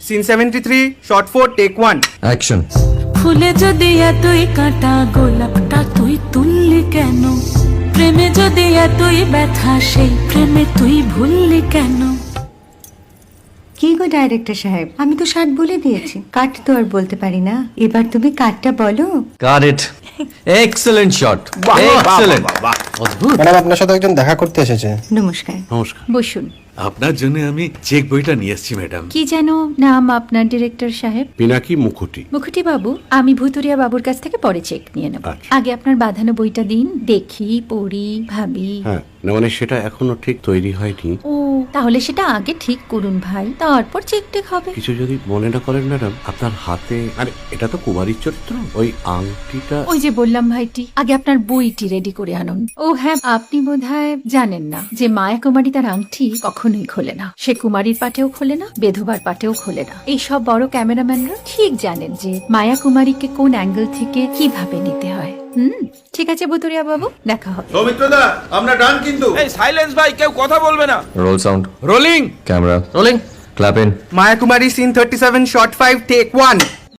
Scene 73 shot 4 take 1। Action. ফুলে যদি এতই কাঁটা গোলাপটা তুই তুললি কেন? প্রেমে যদি এতই ব্যথা সেই প্রেমে তুই ভুললি কেন? কি গো ডাইরেক্টর সাহেব, আমি তো 60 বলে দিয়েছি, কাট তো আর বলতে পারি না, এবার তুমি কাটটা বলো। Got it. Excellent shot, excellent. অদ্ভুত। ম্যাডাম আপনার সাথে একজন দেখা করতে এসেছে। নমস্কার। নমস্কার। বসুন। আপনার জন্য আমি চেক বইটা নিয়ে এসেছি ম্যাডাম। কি যেন নাম আপনার ডিরেক্টর সাহেব? পিনাকি মুখোটি। মুখুটি বাবু, আমি ভুতুরিয়া বাবুর কাছ থেকে পরে চেক নিয়ে নেব। আচ্ছা। আগে আপনার বাঁধানো বইটা দিন, দেখি, পড়ি, ভাবি। হ্যাঁ, না মানে সেটা এখনো ঠিক তৈরি হয়নি। ও, তাহলে সেটা আগে ঠিক করুন ভাই, তারপর চেক টেক হবে। কিছু যদি মনে না করেন ম্যাডাম, আপনার হাতে, আরে এটা তো কুমারীর চরিত্র, ওই আংটিটা। ওই যে বললাম ভাইটি, আগে আপনার বইটি রেডি করে আনুন। ও হ্যাঁ, আপনি বোধহয় জানেন না যে মায়া কুমারী তার আংটি কখনোই খোলে না। সে কুমারীর পাটেও খোলে না, বেধবার পাটেও খোলে না। এই সব বড় ক্যামেরাম্যানরা ঠিক জানেন যে মায়া কুমারীকে কোন অ্যাঙ্গেল থেকে কিভাবে নিতে হয়। ঠিক আছে ভুতুরিয়া বাবু, দেখা হবে। সৌমিত্রদা, আমরা ডান কিন্তু। এই সাইলেন্স ভাই, কেউ কথা বলবে না। Roll sound, rolling. Camera rolling, clap in. Maya Kumari scene 37 shot 5 take 1।